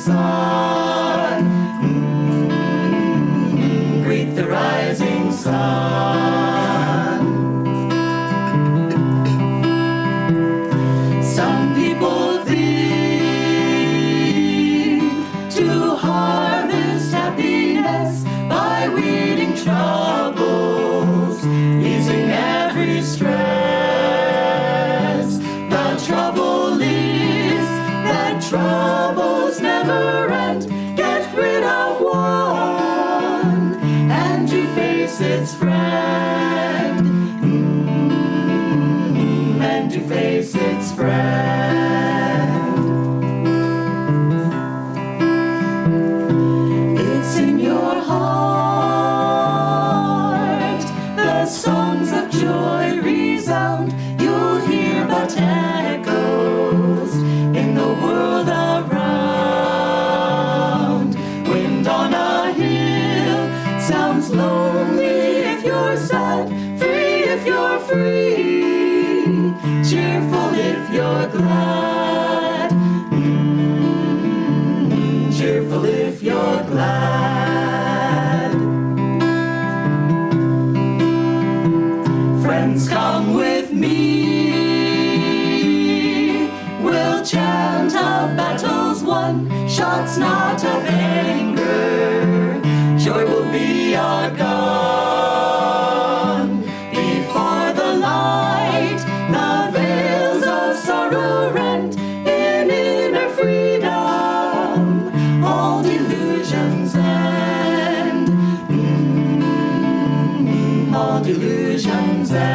sun. Greet the rising sun. Some people think to harvest happiness by weeding troubles, easing every stress. The trouble is that troubles never end. Get rid of one and you face its friend. And you face its friend. It's in your heart. The songs of joy resound. You'll hear but echoes in the world around. Wind on a hill sounds lonely if you're sad, free if you're free, cheerful if you're glad. Cheerful if you're glad. Friends, come with me. We'll chant of battles won, shots not of anger. Joy will be our gun. Before the light, the veils of sorrow rent. In inner freedom, all delusions end. All delusions end.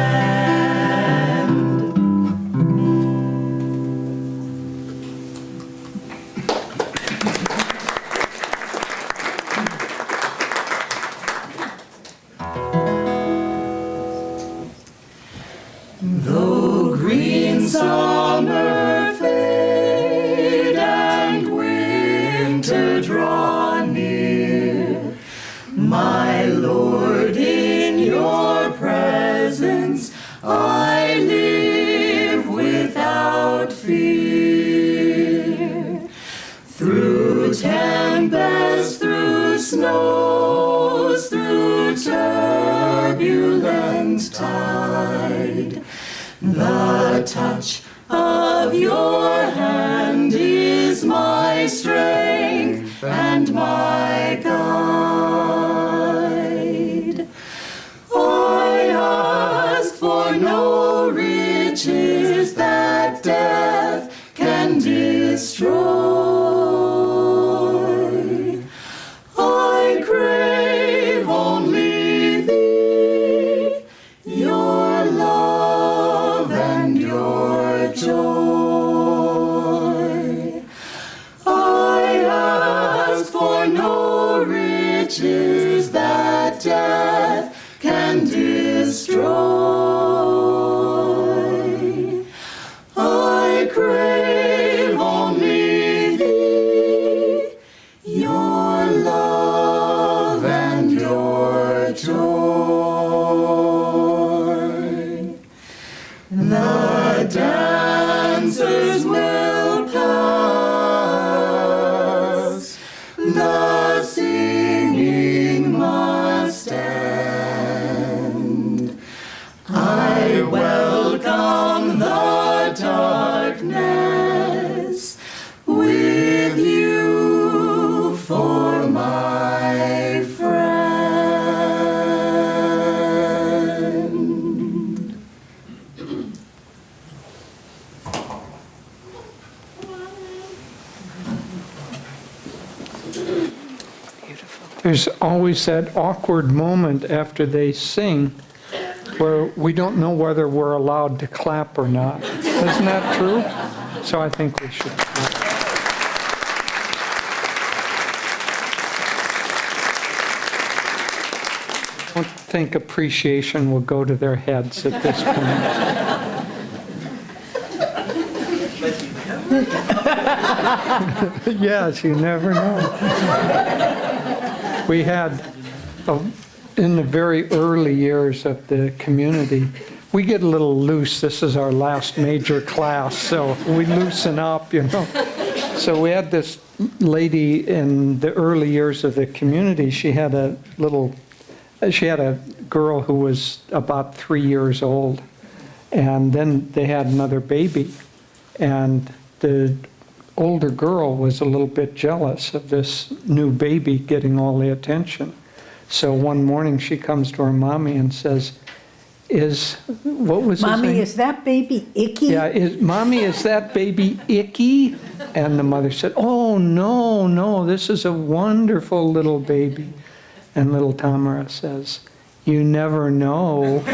Though green summer fade and winter draw near, my Lord, in your presence I live without fear. Through tempest, through snows, through turbulent tide, the touch of your hand is my strength and my guide. I ask for no riches that death can destroy. I crave only thee, your love and your joy. I ask for no riches that death can destroy. I crave only thee, your love and your joy. The dancers will pass, the singing must end. I welcome the darkness with you for my friend. There's always that awkward moment after they sing where we don't know whether we're allowed to clap or not. Isn't that true? So I think we should clap. I don't think appreciation will go to their heads at this point. Yes, you never know. We had, in the very early years of the community, we get a little loose. This is our last major class, so we loosen up, you know. So we had this lady in the early years of the community. She had a girl who was about 3 years old, and then they had another baby, and the older girl was a little bit jealous of this new baby getting all the attention. So one morning she comes to her mommy and says, what was his name? Mommy, is that baby icky? Yeah, Mommy, is that baby icky? And the mother said, oh, no, this is a wonderful little baby. And little Tamara says, you never know.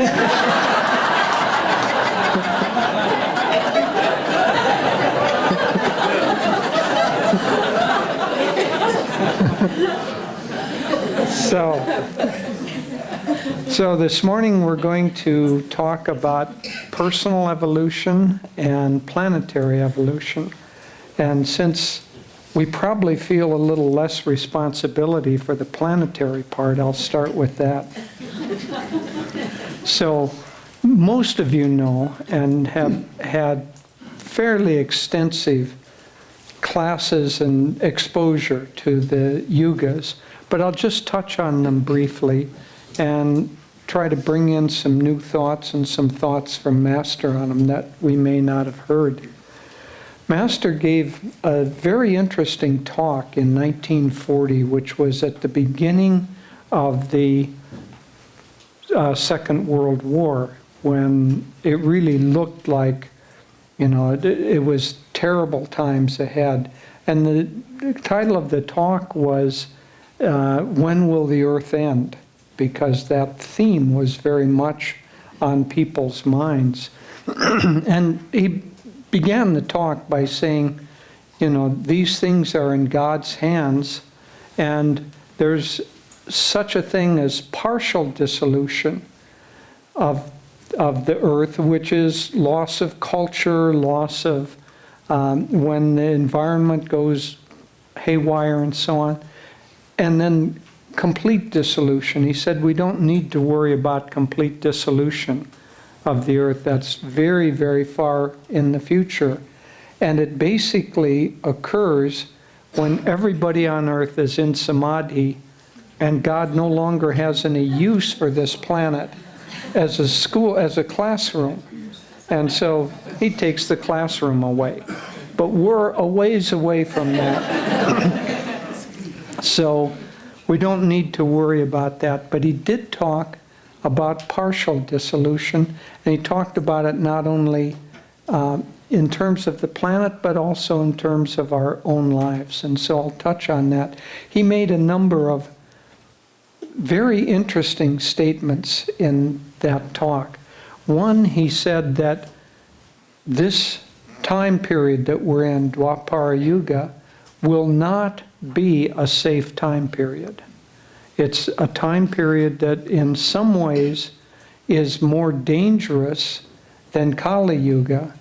So this morning we're going to talk about personal evolution and planetary evolution. And since we probably feel a little less responsibility for the planetary part, I'll start with that. So most of you know and have had fairly extensive classes and exposure to the yugas, but I'll just touch on them briefly and try to bring in some new thoughts and some thoughts from Master on them that we may not have heard. Master gave a very interesting talk in 1940, which was at the beginning of the Second World War, when it really looked like, it was terrible times ahead. And the title of the talk was, When Will the Earth End? Because that theme was very much on people's minds. And he began the talk by saying, these things are in God's hands, and there's such a thing as partial dissolution of the earth, which is loss of culture, loss of when the environment goes haywire and so on, and then complete dissolution. He said we don't need to worry about complete dissolution of the earth. That's very, very far in the future. And it basically occurs when everybody on earth is in samadhi and God no longer has any use for this planet as a school, as a classroom. And so he takes the classroom away. But we're a ways away from that. So we don't need to worry about that. But he did talk about partial dissolution, and he talked about it not only in terms of the planet, but also in terms of our own lives. And so I'll touch on that. He made a number of very interesting statements in that talk. One, he said that this time period that we're in, Dwapara Yuga, will not be a safe time period. It's a time period that in some ways is more dangerous than Kali Yuga,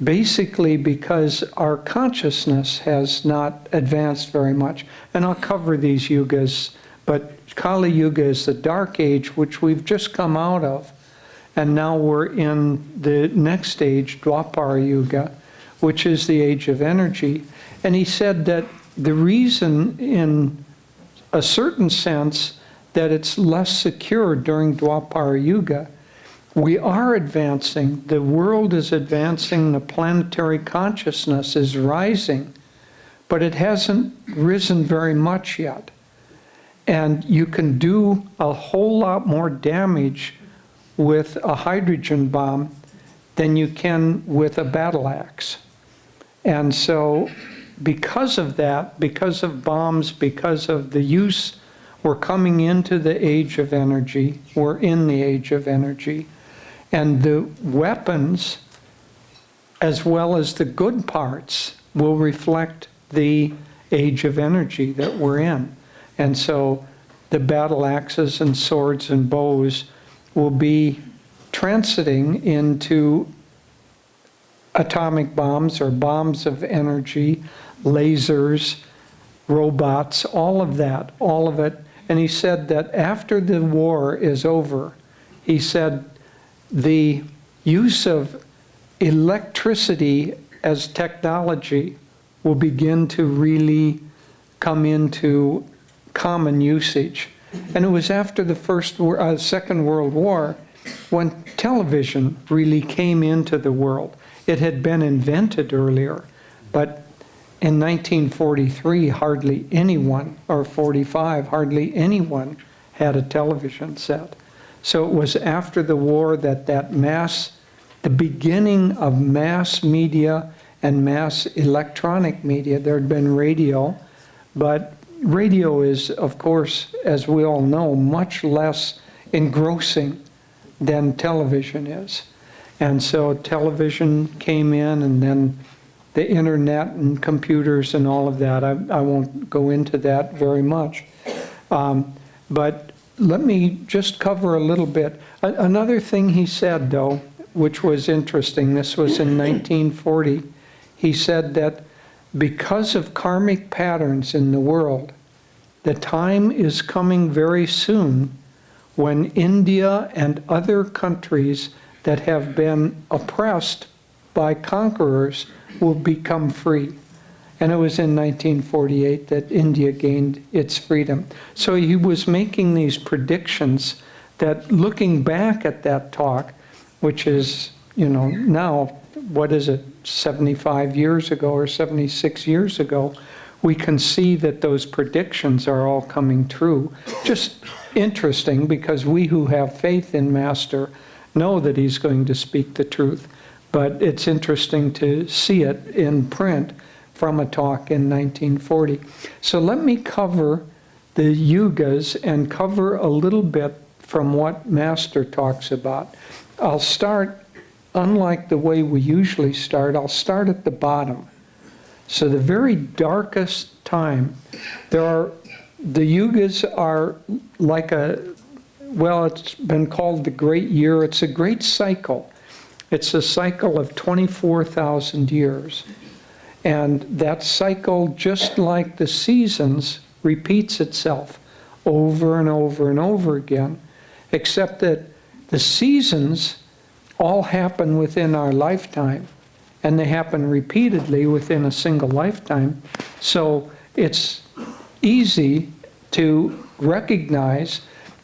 basically because our consciousness has not advanced very much. And I'll cover these yugas, but Kali Yuga is the dark age, which we've just come out of. And now we're in the next age, Dwapara Yuga, which is the age of energy. And he said that the reason, in a certain sense, that it's less secure during Dwapara Yuga, we are advancing, the world is advancing, the planetary consciousness is rising, but it hasn't risen very much yet. And you can do a whole lot more damage with a hydrogen bomb than you can with a battle axe. And so because of that, because of bombs, because of the use, we're coming into the age of energy. We're in the age of energy. And the weapons, as well as the good parts, will reflect the age of energy that we're in. And so the battle axes and swords and bows will be transiting into atomic bombs or bombs of energy, lasers, robots, all of that, all of it. And he said that after the war is over, he said the use of electricity as technology will begin to really come into common usage. And it was after the Second World War when television really came into the world. It had been invented earlier, but in 1943, hardly anyone, or 45, hardly anyone had a television set. So it was after the war that the beginning of mass media and mass electronic media. There had been radio, but radio is, of course, as we all know, much less engrossing than television is. And so television came in, and then the internet and computers and all of that. I won't go into that very much. But let me just cover a little bit. Another thing he said, though, which was interesting, this was in 1940, he said that because of karmic patterns in the world, the time is coming very soon when India and other countries that have been oppressed by conquerors will become free. And it was in 1948 that India gained its freedom. So he was making these predictions that, looking back at that talk, which is, now, what is it, 75 years ago or 76 years ago, we can see that those predictions are all coming true. Just interesting, because we who have faith in Master know that he's going to speak the truth. But it's interesting to see it in print from a talk in 1940. So let me cover the yugas and cover a little bit from what Master talks about. I'll start, unlike the way we usually start, I'll start at the bottom. So the very darkest time, the yugas are like it's been called the great year. It's a great cycle. It's a cycle of 24,000 years. And that cycle, just like the seasons, repeats itself over and over and over again, except that the seasons all happen within our lifetime, and they happen repeatedly within a single lifetime. So it's easy to recognize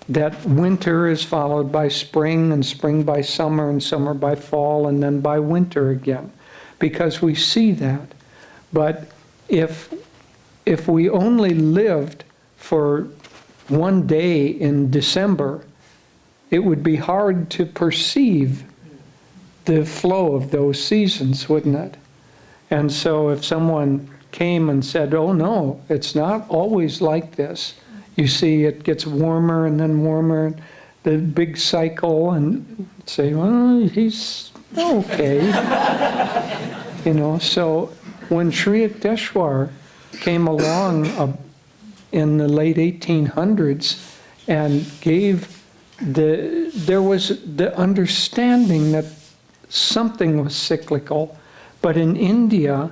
that winter is followed by spring, and spring by summer, and summer by fall, and then by winter again, because we see that. But if we only lived for one day in December, it would be hard to perceive the flow of those seasons, wouldn't it? And so if someone came and said, oh no, it's not always like this. You see it gets warmer and then warmer, the big cycle, and say, well, he's okay. So when Sri Yukteswar came along in the late 1800s and there was the understanding that something was cyclical, but in India,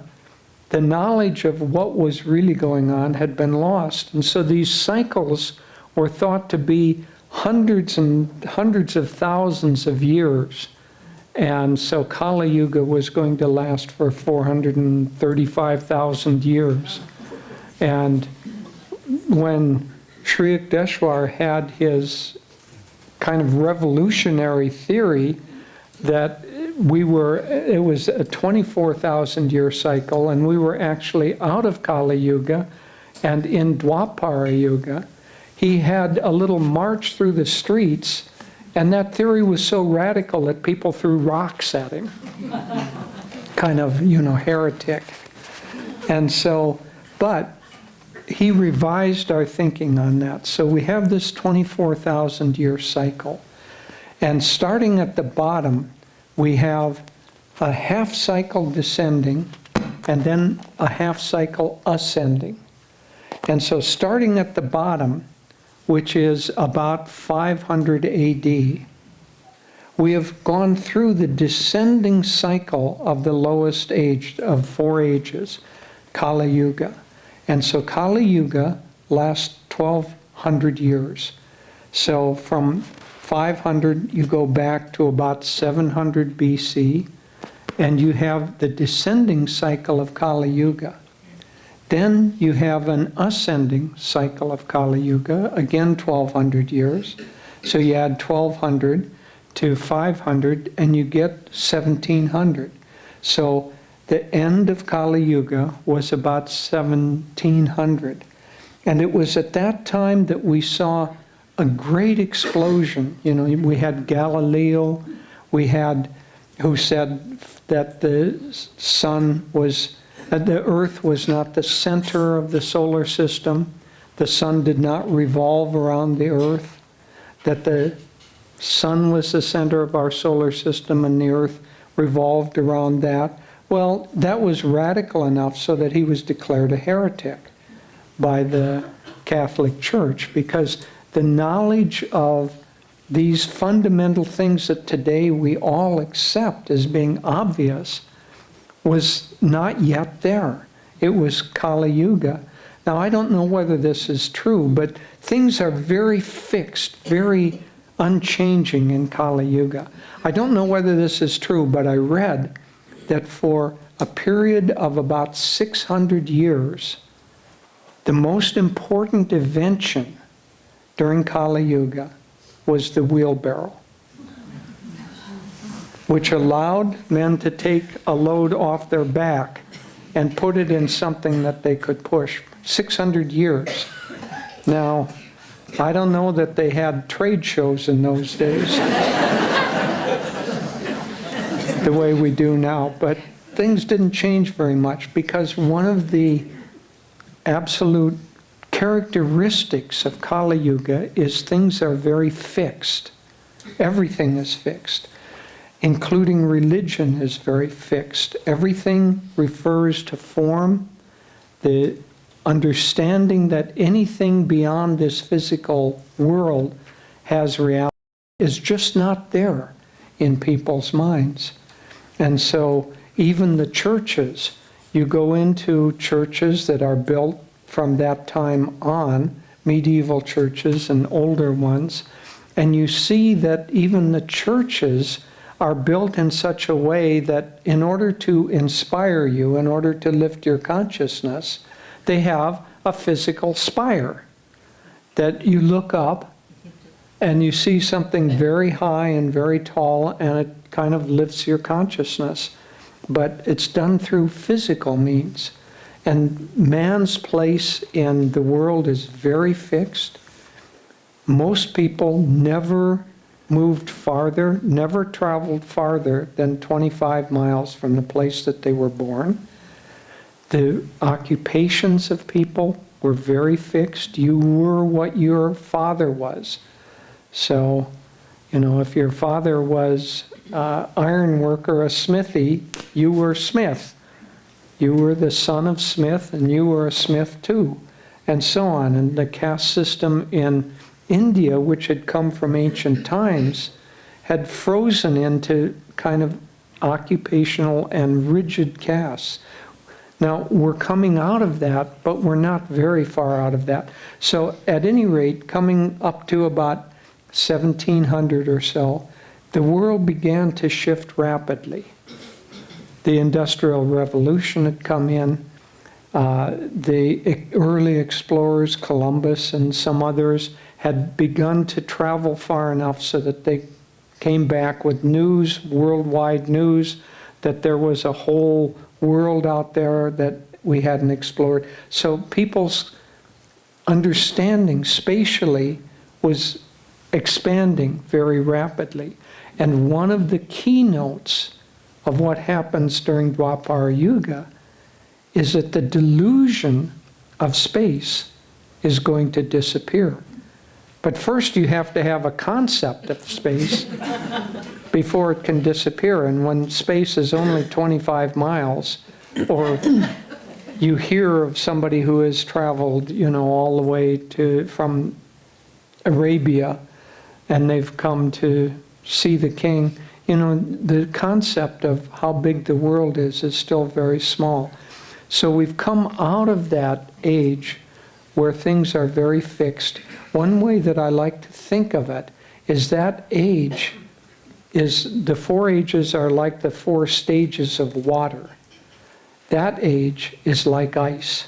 the knowledge of what was really going on had been lost. And so these cycles were thought to be hundreds and hundreds of thousands of years. And so Kali Yuga was going to last for 435,000 years. And when Sri Yukteswar had his kind of revolutionary theory that it was a 24,000 year cycle, and we were actually out of Kali Yuga and in Dwapara Yuga, he had a little march through the streets, and that theory was so radical that people threw rocks at him. Kind of, heretic. And so, but he revised our thinking on that. So we have this 24,000 year cycle. And starting at the bottom, we have a half cycle descending and then a half cycle ascending. And so starting at the bottom, which is about 500 AD, we have gone through the descending cycle of the lowest age of 4 ages, Kali Yuga. And so Kali Yuga lasts 1,200 years. So from 500, you go back to about 700 BC, and you have the descending cycle of Kali Yuga. Then you have an ascending cycle of Kali Yuga, again 1200 years. So you add 1200 to 500 and you get 1700. So the end of Kali Yuga was about 1700. And it was at that time that we saw a great explosion. You know, we had Galileo, who said that the earth was not the center of the solar system. The sun did not revolve around the earth. That the sun was the center of our solar system and the earth revolved around that. Well, that was radical enough so that he was declared a heretic by the Catholic Church, because the knowledge of these fundamental things that today we all accept as being obvious was not yet there. It was Kali Yuga. Now, I don't know whether this is true, but things are very fixed, very unchanging in Kali Yuga. I don't know whether this is true, but I read that for a period of about 600 years, the most important invention during Kali Yuga was the wheelbarrow, which allowed men to take a load off their back and put it in something that they could push. 600 years. Now, I don't know that they had trade shows in those days the way we do now, but things didn't change very much, because one of the absolute characteristics of Kali Yuga is things are very fixed. Everything is fixed, including religion is very fixed. Everything refers to form. The understanding that anything beyond this physical world has reality is just not there in people's minds. And so even the churches, you go into churches that are built from that time on, medieval churches and older ones, and you see that even the churches are built in such a way that in order to inspire you, in order to lift your consciousness, they have a physical spire that you look up and you see something very high and very tall, and it kind of lifts your consciousness. But it's done through physical means. And man's place in the world is very fixed. Most people never moved farther, never traveled farther than 25 miles from the place that they were born. The occupations of people were very fixed. You were what your father was. So, you know, if your father was iron worker, a smithy, you were smith. You were the son of Smith, and you were a smith too, and so on. And the caste system in India, which had come from ancient times, had frozen into kind of occupational and rigid castes. Now, we're coming out of that, but we're not very far out of that. So, at any rate, coming up to about 1700 or so, the world began to shift rapidly. The Industrial Revolution had come in. The early explorers, Columbus and some others, had begun to travel far enough so that they came back with news, worldwide news, that there was a whole world out there that we hadn't explored. So people's understanding spatially was expanding very rapidly. And one of the keynotes of what happens during Dwapara Yuga is that the delusion of space is going to disappear. But first you have to have a concept of space before it can disappear. And when space is only 25 miles, or you hear of somebody who has traveled, you know, all the way from Arabia, and they've come to see the king, you know, the concept of how big the world is still very small. So we've come out of that age where things are very fixed. One way that I like to think of it is that age is, the 4 ages are like the 4 stages of water. That age is like ice.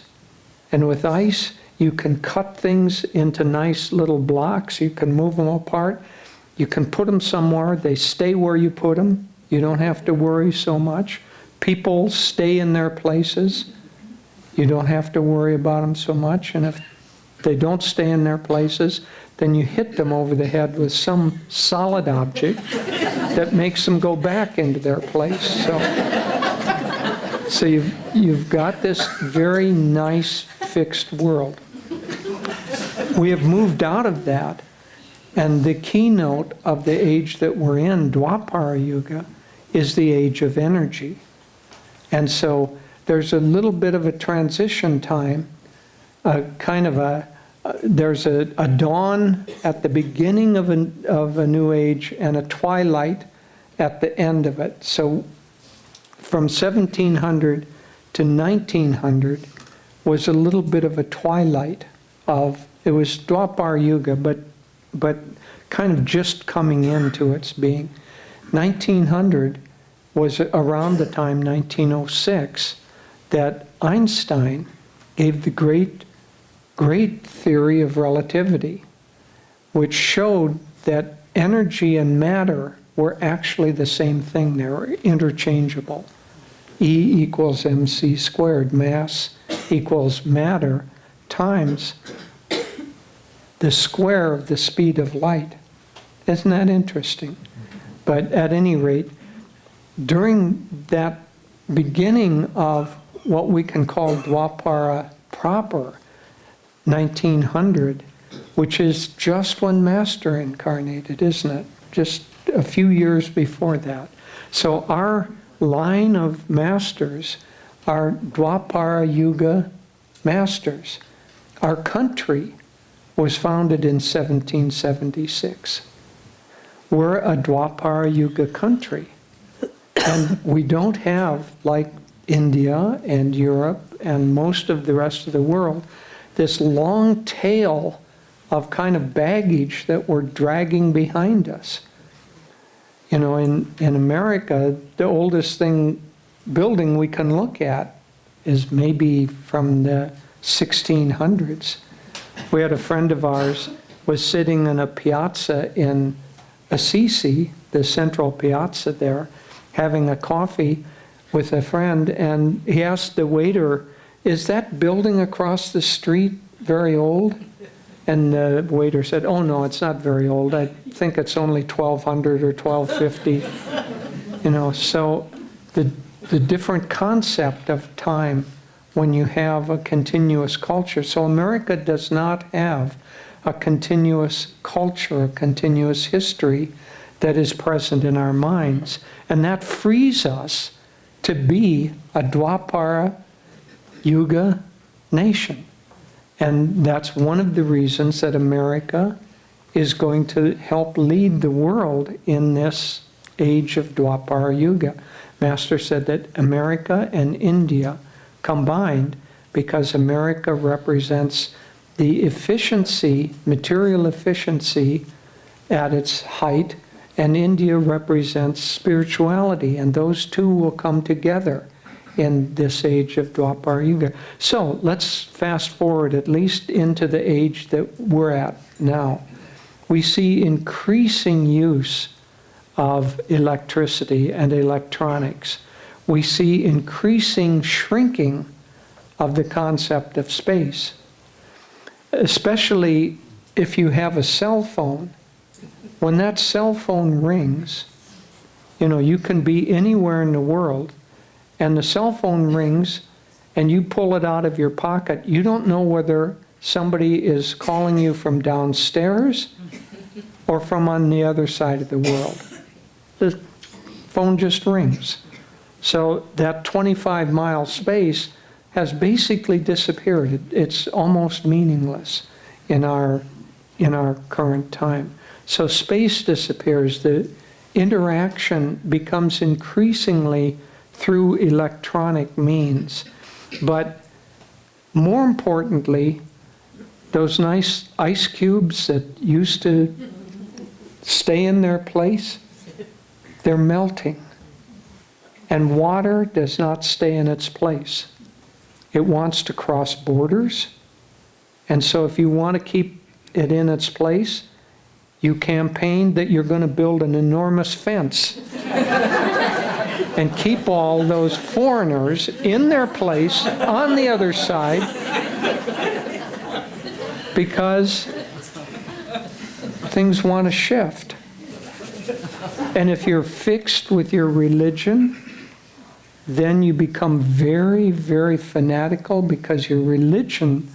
And with ice, you can cut things into nice little blocks. You can move them apart. You can put them somewhere. They stay where you put them. You don't have to worry so much. People stay in their places. You don't have to worry about them so much. And if they don't stay in their places, then you hit them over the head with some solid object that makes them go back into their place. So you've got this very nice fixed world. We have moved out of that, and the keynote of the age that we're in, Dwapara Yuga, is the age of energy. And so there's a little bit of a transition time, there's a dawn at the beginning of a new age and a twilight at the end of it. So from 1700 to 1900 was a little bit of a twilight it was Dwapara Yuga, but kind of just coming into its being. 1900 was around the time, 1906, that Einstein gave the great theory of relativity, which showed that energy and matter were actually the same thing. They were interchangeable. E equals mc squared. Mass equals matter times the square of the speed of light. Isn't that interesting? But at any rate, during that beginning of what we can call Dwapara proper, 1900, which is just when Master incarnated, isn't it? Just a few years before that. So our line of masters are Dwapara Yuga masters. Our country was founded in 1776. We're a Dwapara Yuga country. And we don't have, like India and Europe and most of the rest of the world, this long tail of kind of baggage that we're dragging behind us. You know, in America, the oldest building we can look at is maybe from the 1600s. We had a friend of ours was sitting in a piazza in Assisi, the central piazza there, having a coffee with a friend, and he asked the waiter, "Is that building across the street very old?" And the waiter said, "Oh no, it's not very old. I think it's only 1200 or 1250. You know, so the different concept of time when you have a continuous culture. So America does not have a continuous culture, a continuous history that is present in our minds. And that frees us to be a Dwapara Yuga nation. And that's one of the reasons that America is going to help lead the world in this age of Dwapara Yuga. Master said that America and India combined, because America represents the efficiency, material efficiency at its height, and India represents spirituality, and those two will come together in this age of Dwapara Yuga. So let's fast forward at least into the age that we're at now. We see increasing use of electricity and electronics. We see increasing shrinking of the concept of space, especially if you have a cell phone. When that cell phone rings, you know, you can be anywhere in the world, and the cell phone rings, and you pull it out of your pocket. You don't know whether somebody is calling you from downstairs or from on the other side of the world. The phone just rings. So that 25-mile space has basically disappeared. It's almost meaningless in our current time. So space disappears. The interaction becomes increasingly through electronic means. But more importantly, those nice ice cubes that used to stay in their place, they're melting. And water does not stay in its place. It wants to cross borders. And so if you want to keep it in its place, you campaign that you're going to build an enormous fence and keep all those foreigners in their place on the other side, because things want to shift. And if you're fixed with your religion, then you become very, very fanatical, because your religion,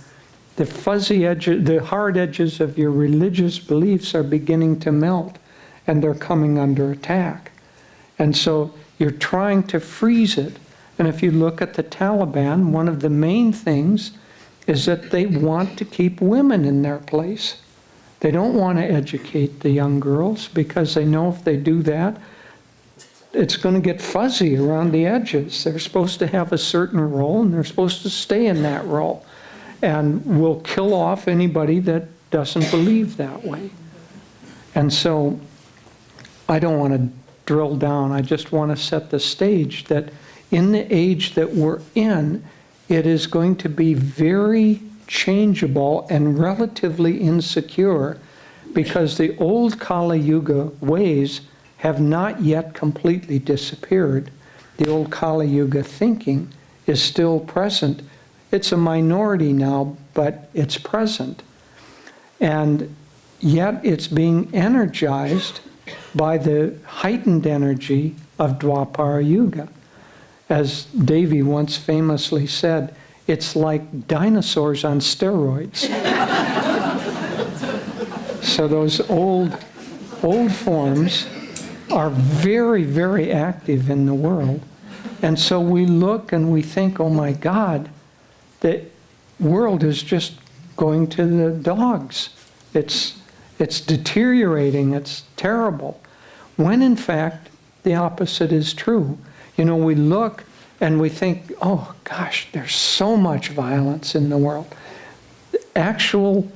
the fuzzy edges, the hard edges of your religious beliefs are beginning to melt, and they're coming under attack. And so you're trying to freeze it. And if you look at the Taliban, one of the main things is that they want to keep women in their place. They don't want to educate the young girls, because they know if they do that, it's going to get fuzzy around the edges. They're supposed to have a certain role, and they're supposed to stay in that role. And will kill off anybody that doesn't believe that way. And so I don't want to drill down. I just want to set the stage that in the age that we're in, it is going to be very changeable and relatively insecure, because the old Kali Yuga ways have not yet completely disappeared. The old Kali Yuga thinking is still present. It's a minority now, but it's present. And yet it's being energized by the heightened energy of Dwapara Yuga. As Devi once famously said, it's like dinosaurs on steroids. So those old forms are very, very active in the world. And so we look and we think, oh my God, the world is just going to the dogs. It's deteriorating, it's terrible. When in fact, the opposite is true. You know, we look and we think, oh gosh, there's so much violence in the world. The actual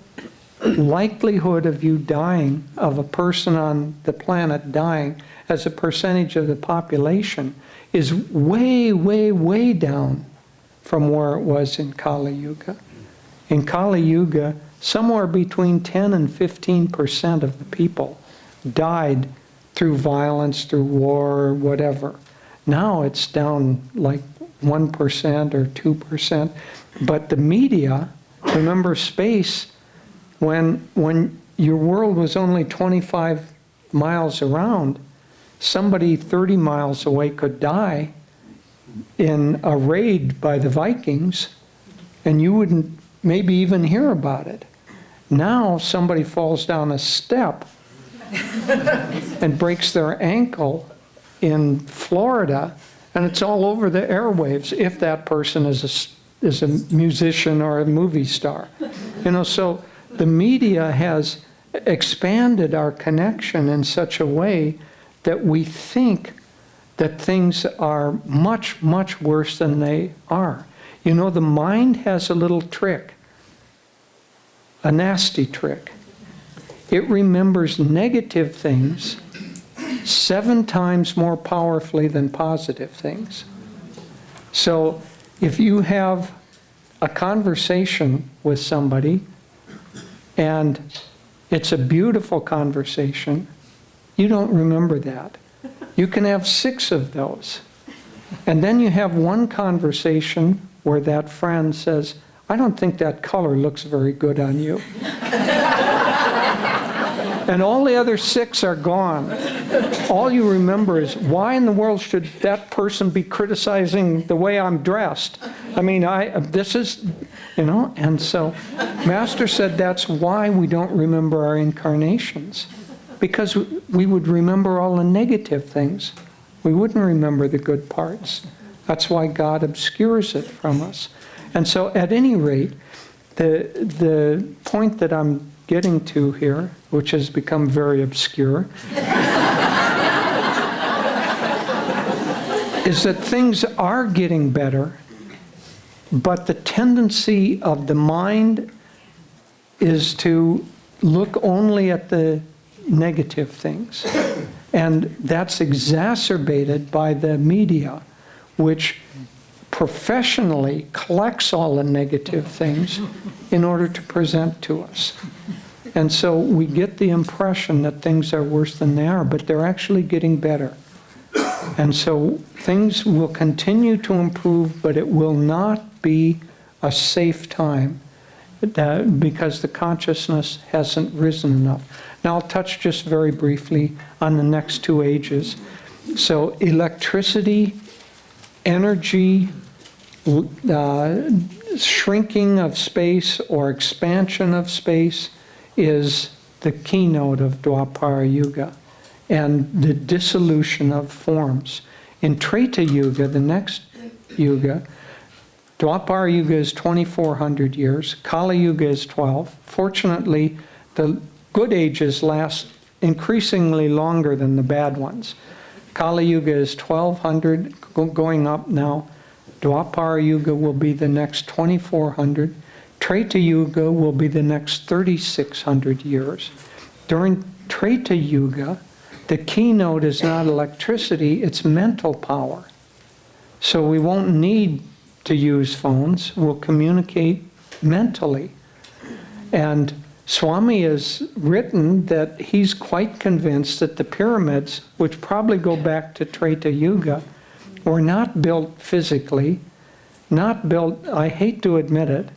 likelihood of you dying, of a person on the planet dying as a percentage of the population, is way, way, way down from where it was in Kali Yuga. In Kali Yuga, somewhere between 10 and 15% of the people died through violence, through war, or whatever. Now it's down like 1% or 2%. But the media, remember space, when your world was only 25 miles around, somebody 30 miles away could die in a raid by the Vikings, and you wouldn't maybe even hear about it. Now somebody falls down a step and breaks their ankle in Florida, and it's all over the airwaves if that person is a musician or a movie star. You know, so the media has expanded our connection in such a way that we think that things are much, much worse than they are. You know, the mind has a little trick, a nasty trick. It remembers negative things 7 times more powerfully than positive things. So if you have a conversation with somebody and it's a beautiful conversation, you don't remember that. You can have 6 of those. And then you have one conversation where that friend says, I don't think that color looks very good on you. And all the other 6 are gone. All you remember is, why in the world should that person be criticizing the way I'm dressed? I mean, this is, you know, and so Master said that's why we don't remember our incarnations. Because we would remember all the negative things. We wouldn't remember the good parts. That's why God obscures it from us. And so at any rate, the point that I'm getting to here, which has become very obscure, is that things are getting better, but the tendency of the mind is to look only at the negative things. And that's exacerbated by the media, which professionally collects all the negative things in order to present to us. And so we get the impression that things are worse than they are, but they're actually getting better. And so things will continue to improve, but it will not be a safe time because the consciousness hasn't risen enough. Now I'll touch just very briefly on the next two ages. So electricity, energy, shrinking of space or expansion of space is the keynote of Dwapara Yuga, and the dissolution of forms. In Treta Yuga, the next yuga, Dwapara Yuga is 2,400 years, Kali Yuga is 12. Fortunately, the good ages last increasingly longer than the bad ones. Kali Yuga is 1,200, going up now. Dwapara Yuga will be the next 2,400. Treta Yuga will be the next 3,600 years. During Treta Yuga, the keynote is not electricity, it's mental power. So we won't need to use phones, we'll communicate mentally. And Swami has written that he's quite convinced that the pyramids, which probably go back to Treta Yuga, were not built physically, not built, I hate to admit it,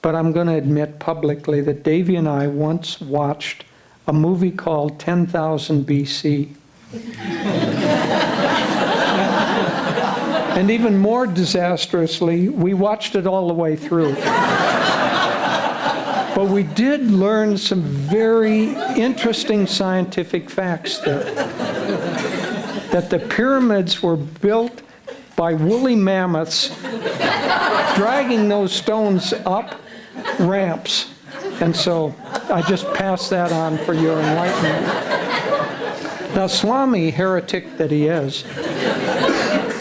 but I'm going to admit publicly that Devi and I once watched a movie called 10,000 BC. And even more disastrously, we watched it all the way through. But we did learn some very interesting scientific facts there. That the pyramids were built by woolly mammoths dragging those stones up ramps. And so I just pass that on for your enlightenment. Now Swami, heretic that he is,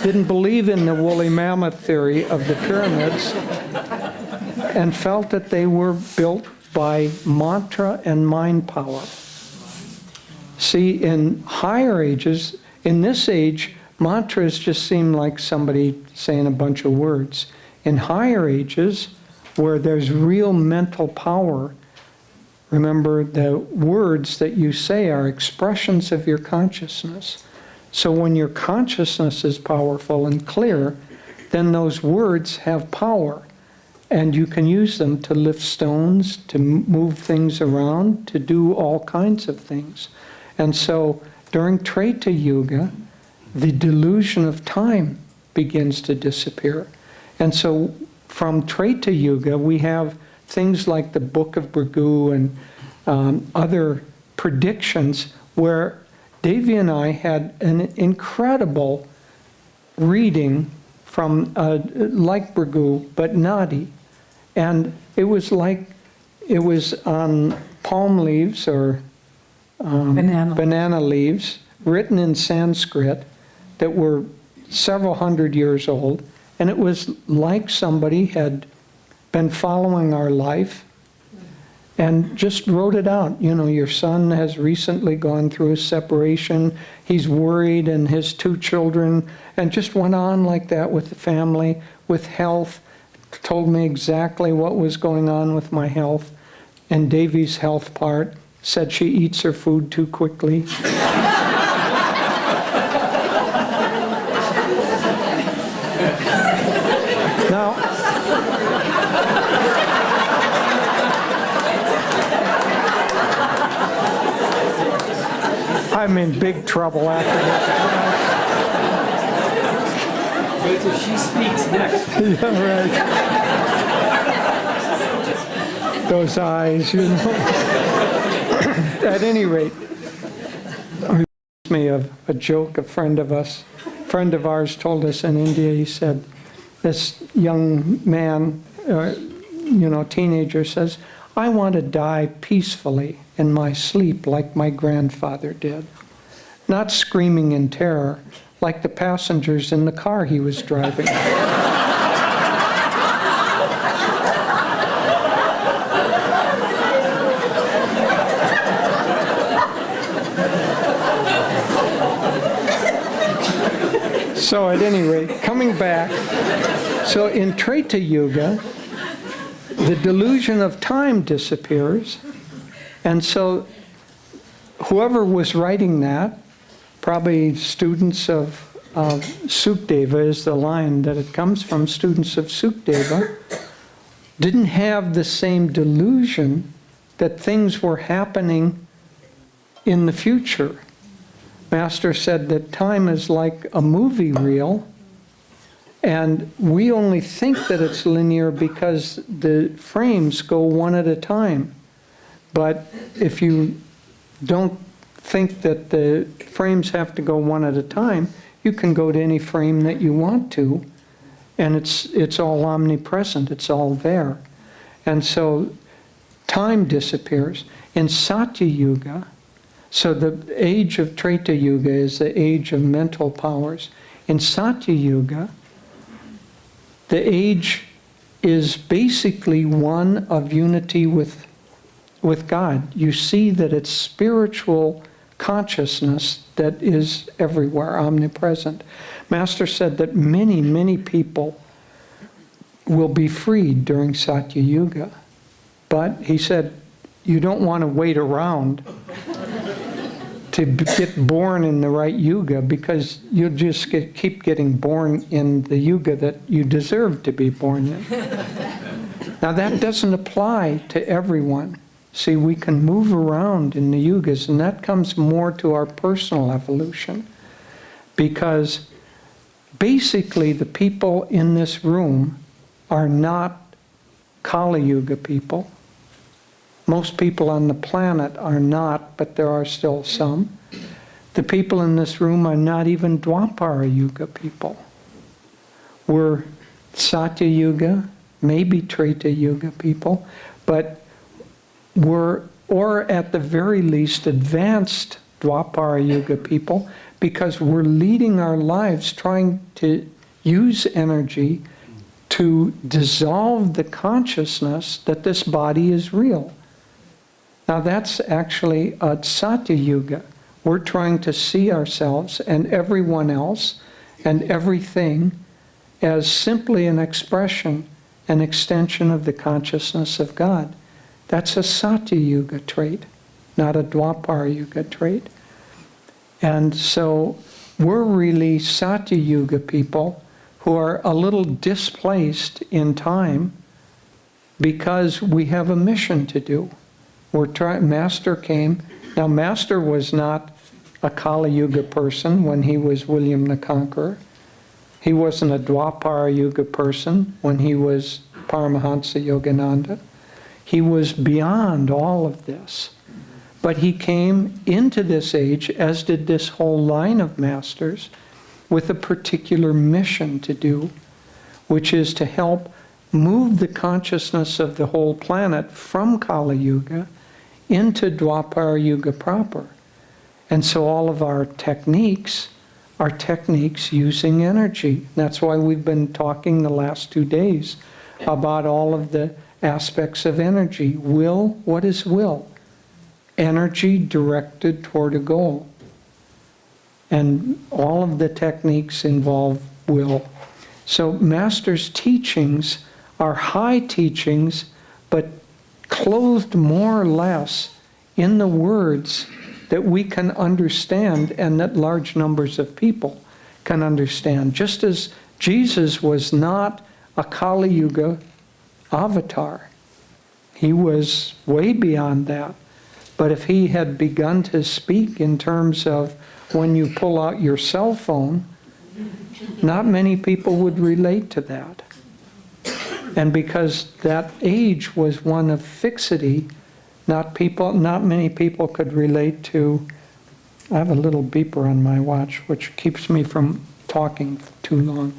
didn't believe in the woolly mammoth theory of the pyramids and felt that they were built by mantra and mind power. See, in higher ages, in this age, mantras just seem like somebody saying a bunch of words. In higher ages, where there's real mental power, remember the words that you say are expressions of your consciousness. So when your consciousness is powerful and clear, then those words have power. And you can use them to lift stones, to move things around, to do all kinds of things. And so during Treta Yuga, the delusion of time begins to disappear. And so from Treta Yuga, we have things like the Book of Bhrigu and other predictions where Devi and I had an incredible reading from, like Bhrigu, but Nadi. And it was like, it was on palm leaves or banana leaves, written in Sanskrit, that were several hundred years old. And it was like somebody had been following our life and just wrote it out. You know, your son has recently gone through a separation. He's worried, and his 2 children, and just went on like that with the family, with health. Told me exactly what was going on with my health. And Devi's health part said she eats her food too quickly. Now, I'm in big trouble after this. Wait till she speaks next. Yeah, right. Those eyes, you know. At any rate, it reminds me of a joke a friend of ours told us in India. He said, this young man, teenager says, I want to die peacefully in my sleep like my grandfather did. Not screaming in terror like the passengers in the car he was driving. So at any rate, coming back, so in Treta Yuga, the delusion of time disappears, and so whoever was writing that, probably students of Sukdeva is the line that it comes from, students of Sukdeva, didn't have the same delusion that things were happening in the future. Master said that time is like a movie reel, and we only think that it's linear because the frames go one at a time. But if you don't think that the frames have to go one at a time, you can go to any frame that you want to, and it's all omnipresent, it's all there. And so time disappears. In Satya Yuga, so the age of Treta Yuga is the age of mental powers. In Satya Yuga, the age is basically one of unity with God. You see that it's spiritual consciousness that is everywhere, omnipresent. Master said that many, many people will be freed during Satya Yuga. But he said, you don't want to wait around to get born in the right yuga, because you'll just keep getting born in the yuga that you deserve to be born in. Now that doesn't apply to everyone. See, we can move around in the yugas, and that comes more to our personal evolution, because basically the people in this room are not Kali Yuga people. Most people on the planet are not, but there are still some. The people in this room are not even Dwapara Yuga people. We're Satya Yuga, maybe Treta Yuga people, but we're, or at the very least, advanced Dwapara Yuga people, because we're leading our lives trying to use energy to dissolve the consciousness that this body is real. Now that's actually a Satya Yuga. We're trying to see ourselves and everyone else and everything as simply an expression, an extension of the consciousness of God. That's a Satya Yuga trait, not a Dwapara Yuga trait. And so we're really Satya Yuga people who are a little displaced in time because we have a mission to do. Master came. Now, Master was not a Kali Yuga person when he was William the Conqueror. He wasn't a Dwapara Yuga person when he was Paramahansa Yogananda. He was beyond all of this. But he came into this age, as did this whole line of masters, with a particular mission to do, which is to help move the consciousness of the whole planet from Kali Yuga into Dwapara Yuga proper. And so all of our techniques are techniques using energy. That's why we've been talking the last 2 days about all of the aspects of energy. Will, what is will? Energy directed toward a goal. And all of the techniques involve will. So Master's teachings are high teachings, but clothed more or less in the words that we can understand and that large numbers of people can understand. Just as Jesus was not a Kali Yuga avatar. He was way beyond that. But if he had begun to speak in terms of when you pull out your cell phone, not many people would relate to that. And because that age was one of fixity, not many people could relate to. I have a little beeper on my watch which keeps me from talking too long.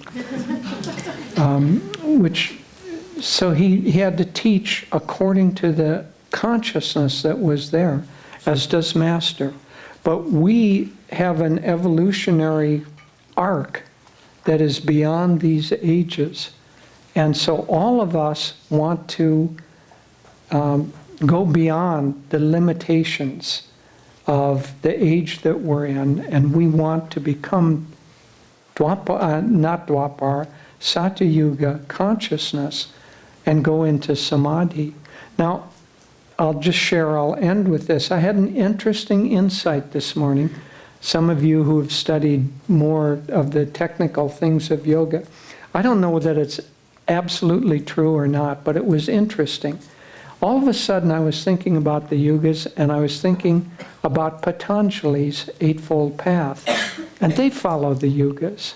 So he had to teach according to the consciousness that was there, as does Master. But we have an evolutionary arc that is beyond these ages. And so all of us want to go beyond the limitations of the age that we're in, and we want to become not Dwapara, Satya Yuga consciousness and go into samadhi. Now, I'll end with this. I had an interesting insight this morning. Some of you who have studied more of the technical things of yoga, I don't know that it's absolutely true or not, but it was interesting. All of a sudden I was thinking about the yugas, and I was thinking about Patanjali's Eightfold Path, and they follow the yugas.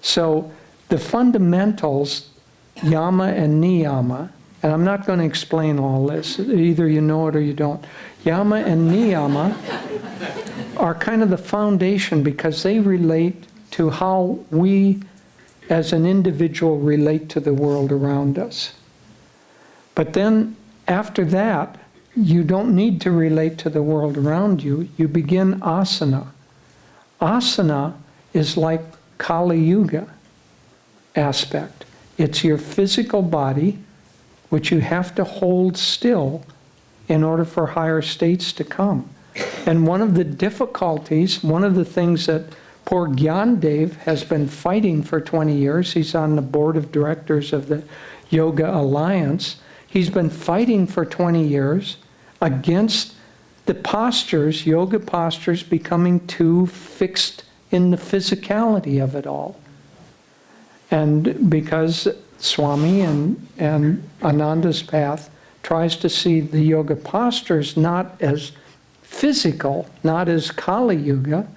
So the fundamentals, yama and niyama, and I'm not going to explain all this, either you know it or you don't. Yama and niyama are kind of the foundation because they relate to how we as an individual relate to the world around us. But then after that, you don't need to relate to the world around you. You begin asana. Asana is like Kali Yuga aspect. It's your physical body, which you have to hold still in order for higher states to come. And one of the difficulties, one of the things that poor Gyandev has been fighting for 20 years, he's on the board of directors of the Yoga Alliance, he's been fighting for 20 years against the postures, yoga postures, becoming too fixed in the physicality of it all. And because Swami and Ananda's path tries to see the yoga postures not as physical, not as Kali Yuga,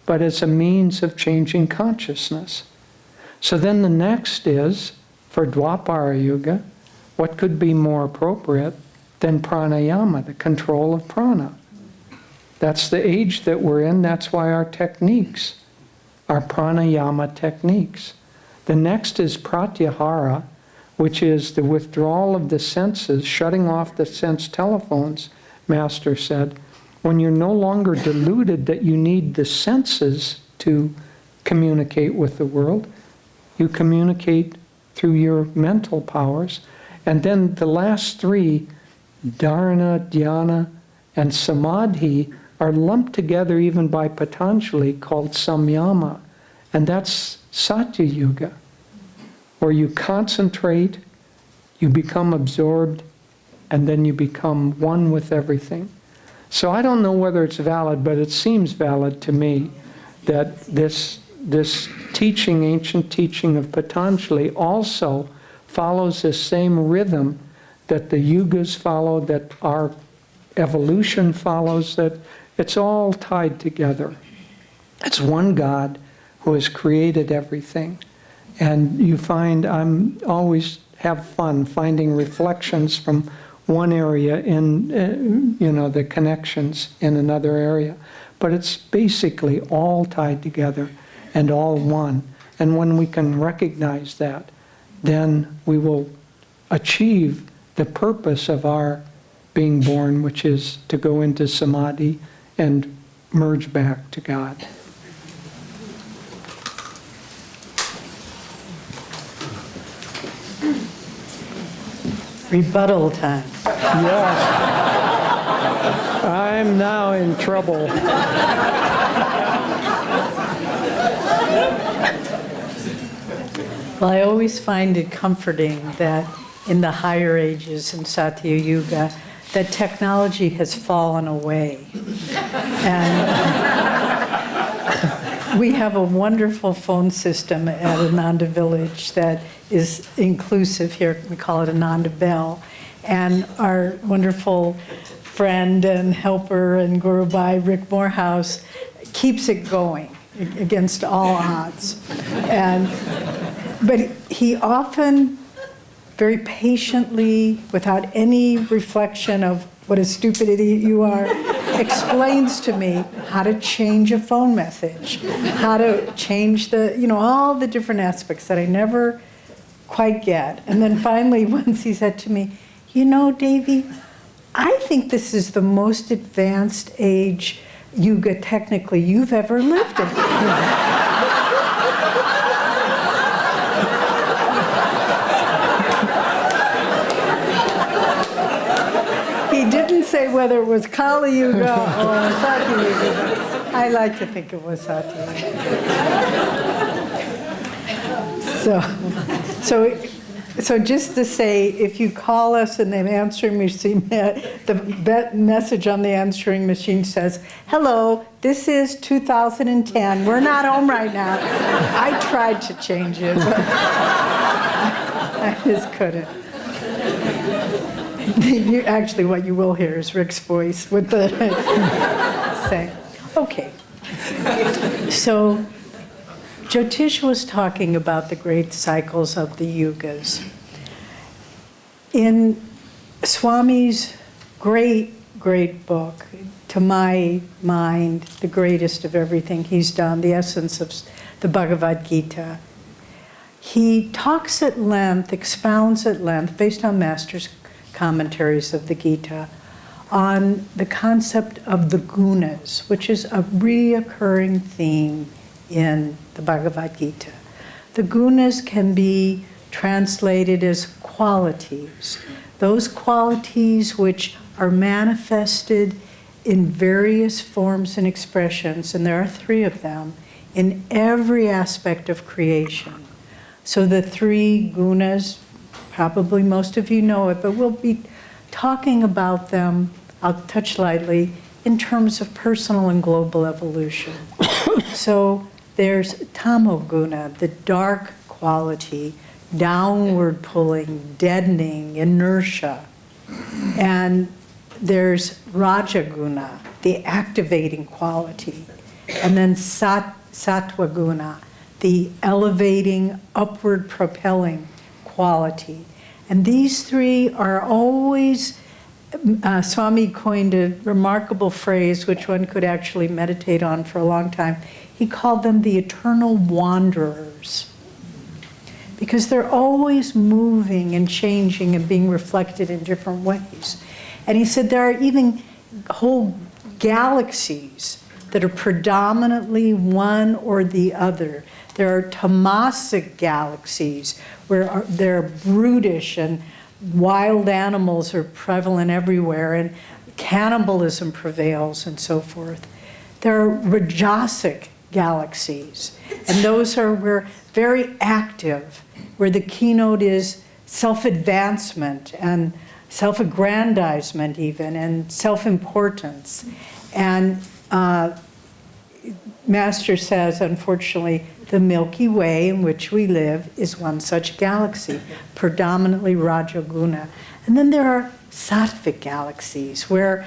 but as a means of changing consciousness. So then the next is, for Dwapara Yuga, what could be more appropriate than pranayama, the control of prana? That's the age that we're in. That's why our techniques are pranayama techniques. The next is pratyahara, which is the withdrawal of the senses, shutting off the sense telephones, Master said. When you're no longer deluded that you need the senses to communicate with the world, you communicate through your mental powers. And then the last three, dharana, dhyana, and samadhi, are lumped together even by Patanjali, called samyama. And that's Satya Yuga, where you concentrate, you become absorbed, and then you become one with everything. So I don't know whether it's valid, but it seems valid to me that this teaching, ancient teaching of Patanjali, also follows the same rhythm that the yugas follow, that our evolution follows, that it's all tied together. It's one God who has created everything. And you find, I'm always have fun finding reflections from one area in, the connections in another area. But it's basically all tied together and all one. And when we can recognize that, then we will achieve the purpose of our being born, which is to go into samadhi and merge back to God. Rebuttal time. Yes. I'm now in trouble. Well, I always find it comforting that in the higher ages in Satya Yuga, that technology has fallen away. And we have a wonderful phone system at Ananda Village that is inclusive here. We call it Ananda Bell. And our wonderful friend and helper and Guru Bhai, Rick Morehouse, keeps it going against all odds. But he often, very patiently, without any reflection of what a stupid idiot you are, explains to me how to change a phone message, how to change all the different aspects that I never quite get. And then finally, once he said to me, Devi, I think this is the most advanced age yuga technically you've ever lived in. He didn't say whether it was Kali Yuga or Satya Yuga. I like to think it was Satya Yuga. So just to say, if you call us and the answering machine, the message on the answering machine says, "Hello, this is 2010. We're not home right now." I tried to change it, but I just couldn't. Actually, what you will hear is Rick's voice with the saying. Okay. So Jyotish was talking about the great cycles of the yugas. In Swami's great, great book, to my mind, the greatest of everything he's done, the essence of the Bhagavad Gita, he talks at length, expounds at length, based on Master's commentaries of the Gita, on the concept of the gunas, which is a reoccurring theme in the Bhagavad Gita. The gunas can be translated as qualities, those qualities which are manifested in various forms and expressions, and there are 3 of them, in every aspect of creation. So the 3 gunas, probably most of you know it, but we'll be talking about them, I'll touch lightly, in terms of personal and global evolution. So there's tamoguna, the dark quality, downward pulling, deadening, inertia. And there's rajaguna, the activating quality. And then sattva-guna, the elevating, upward propelling quality. And these 3 are always, Swami coined a remarkable phrase which one could actually meditate on for a long time. He called them the eternal wanderers, because they're always moving and changing and being reflected in different ways. And he said there are even whole galaxies that are predominantly one or the other. There are tamasic galaxies where they're brutish and wild animals are prevalent everywhere and cannibalism prevails and so forth. There are rajasic galaxies, and those are where very active, where the keynote is self-advancement and self-aggrandizement even, and self-importance. And Master says, unfortunately, the Milky Way in which we live is one such galaxy, predominantly Rajaguna. And then there are sattvic galaxies, where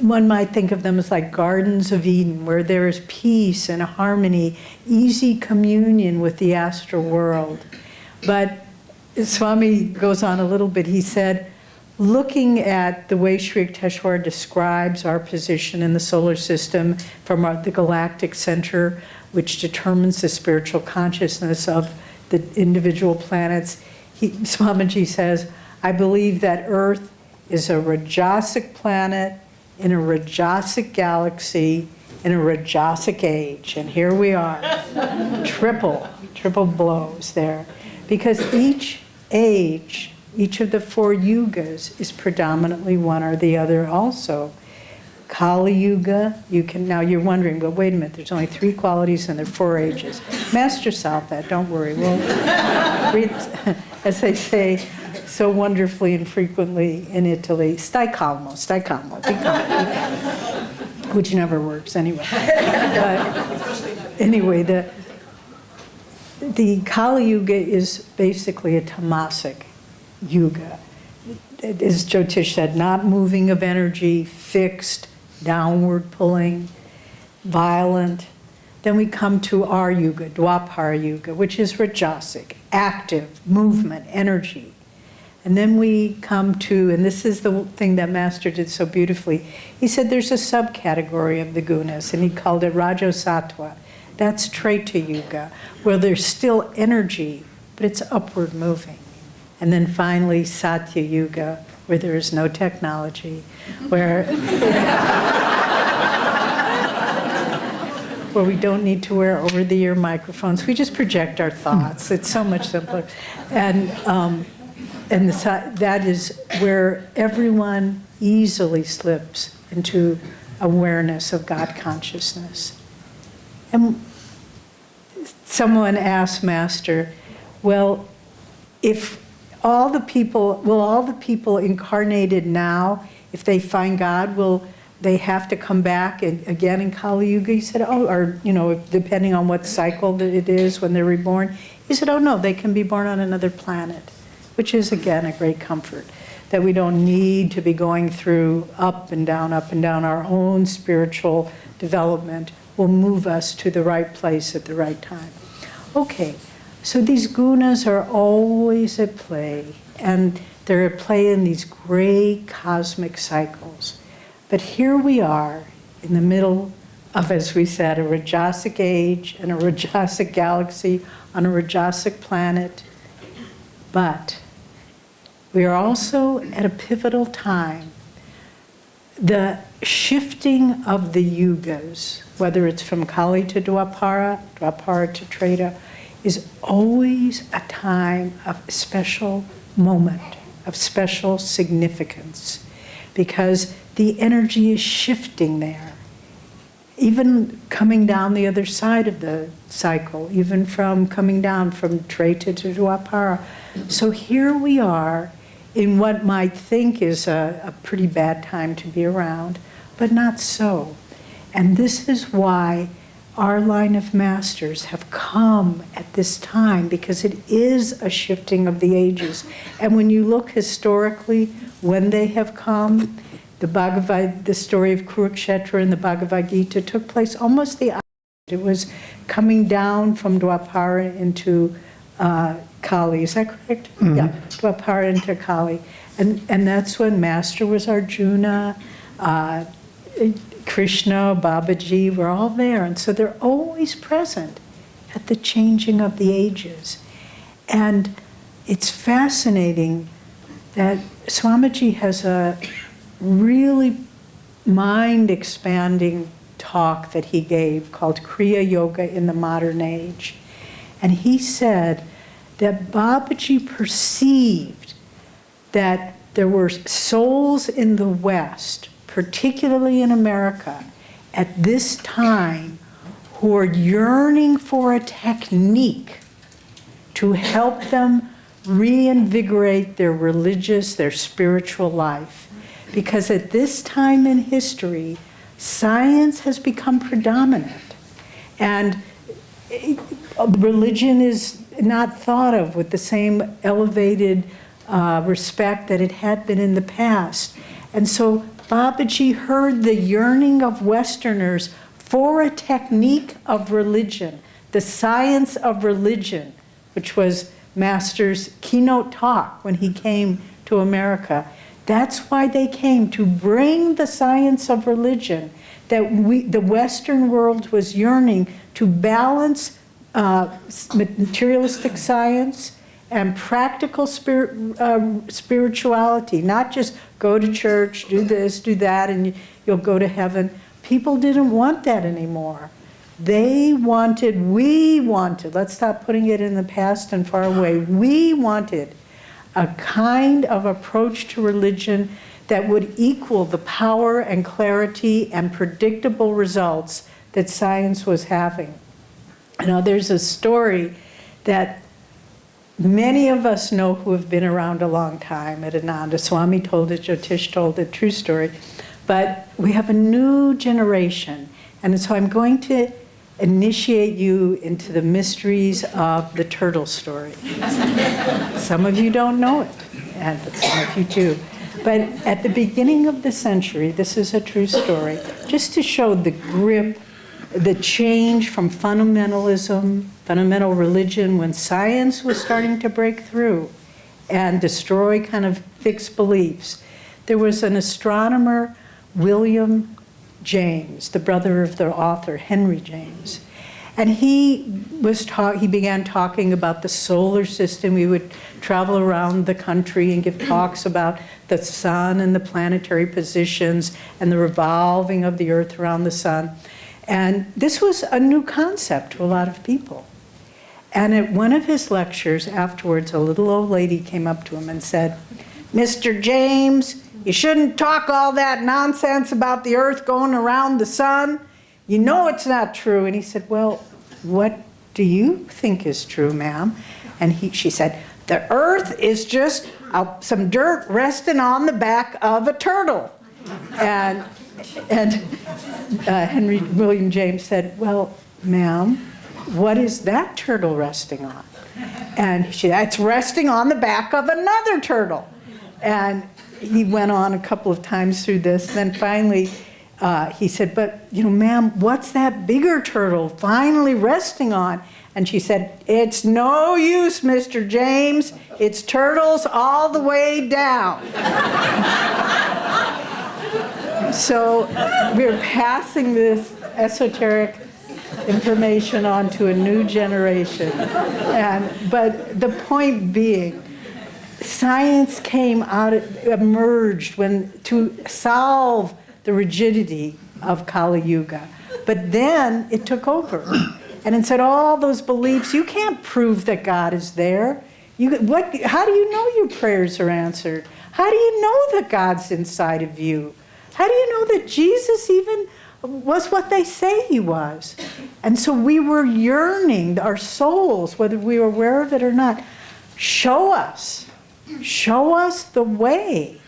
one might think of them as like gardens of Eden, where there is peace and harmony, easy communion with the astral world. But Swami goes on a little bit. He said, looking at the way Sri Yukteswar describes our position in the solar system from the galactic center, which determines the spiritual consciousness of the individual planets, Swamiji says, I believe that Earth is a Rajasic planet in a Rajasic galaxy in a Rajasic age. And here we are, triple blows there. Because each age, each of the 4 yugas is predominantly one or the other also. Kali Yuga, now you're wondering, but wait a minute, there's only 3 qualities and there are 4 ages. Master solved that, don't worry. We'll read, as they say so wonderfully and frequently in Italy, stai calmo, be calm. Which never works anyway. But anyway, the Kali Yuga is basically a tamasic yuga. As Jyotish said, not moving of energy, fixed, downward pulling, violent. Then we come to our yuga, Dwapara Yuga, which is Rajasic, active, movement, energy. And then we come to, and this is the thing that Master did so beautifully, he said there's a subcategory of the gunas, and he called it Rajosattva. That's Treta Yuga, where there's still energy, but it's upward moving. And then finally, Satya Yuga, where there is no technology, where we don't need to wear over-the-ear microphones. We just project our thoughts. It's so much simpler. And that is where everyone easily slips into awareness of God consciousness. And someone asked Master, well, if all the people incarnated now, if they find God, will they have to come back again in Kali Yuga? He said, oh, or, depending on what cycle that it is when they're reborn. He said, oh no, they can be born on another planet, which is, again, a great comfort, that we don't need to be going through up and down. Our own spiritual development will move us to the right place at the right time. Okay, so these gunas are always at play, and they're at play in these great cosmic cycles. But here we are in the middle of, as we said, a Rajasic age and a Rajasic galaxy on a Rajasic planet. But we are also at a pivotal time. The shifting of the yugas, whether it's from Kali to Dwapara, Dwapara to Treta, is always a time of special moment, of special significance, because the energy is shifting there. Even coming down the other side of the cycle, even from coming down from Treta to Dwapara. So here we are in what might think is a pretty bad time to be around, but not so. And this is why our line of masters have come at this time, because it is a shifting of the ages. And when you look historically when they have come, the story of Kurukshetra in the Bhagavad Gita took place almost the opposite. It was coming down from Dwapara into Kali. Is that correct? Mm-hmm. Yeah, Dwapara into Kali. And that's when Master was Arjuna, Krishna, Babaji were all there. And so they're always present at the changing of the ages. And it's fascinating that Swamiji has a really mind-expanding talk that he gave called Kriya Yoga in the Modern Age. And he said that Babaji perceived that there were souls in the West, particularly in America, at this time, who are yearning for a technique to help them reinvigorate their religious, their spiritual life. Because at this time in history, science has become predominant. And religion is not thought of with the same elevated respect that it had been in the past. And so Babaji heard the yearning of Westerners for a technique of religion, the science of religion, which was Master's keynote talk when he came to America. That's why they came, to bring the science of religion that the Western world was yearning to balance materialistic science and practical spirituality, not just go to church, do this, do that, and you'll go to heaven. People didn't want that anymore. We wanted, let's stop putting it in the past and far away. We wanted a kind of approach to religion that would equal the power and clarity and predictable results that science was having. Now, there's a story that many of us know who have been around a long time at Ananda. Swami told it, Jyotish told it, true story. But we have a new generation. And so I'm going to initiate you into the mysteries of the turtle story. Some of you don't know it, but some of you do. But at the beginning of the century, this is a true story, just to show the grip, the change from fundamentalism, fundamental religion, when science was starting to break through and destroy kind of fixed beliefs. There was an astronomer, William James, the brother of the author, Henry James. And he began talking about the solar system. He would travel around the country and give talks about the sun and the planetary positions and the revolving of the earth around the sun. And this was a new concept to a lot of people. And at one of his lectures afterwards, a little old lady came up to him and said, "Mr. James, you shouldn't talk all that nonsense about the earth going around the sun. You know it's not true." And he said, "Well, what do you think is true, ma'am? And she said, the earth is just some dirt resting on the back of a turtle. And Henry William James said, well, ma'am, what is that turtle resting on? And she said, it's resting on the back of another turtle. And he went on a couple of times through this. Then finally, he said, but, ma'am, what's that bigger turtle finally resting on? And she said, it's no use, Mr. James. It's turtles all the way down. So we're passing this esoteric information on to a new generation. But the point being, science emerged to solve the rigidity of Kali Yuga. But then it took over. And it said all those beliefs, you can't prove that God is there. How do you know your prayers are answered? How do you know that God's inside of you? How do you know that Jesus even was what they say he was? And so we were yearning, our souls, whether we were aware of it or not, show us the way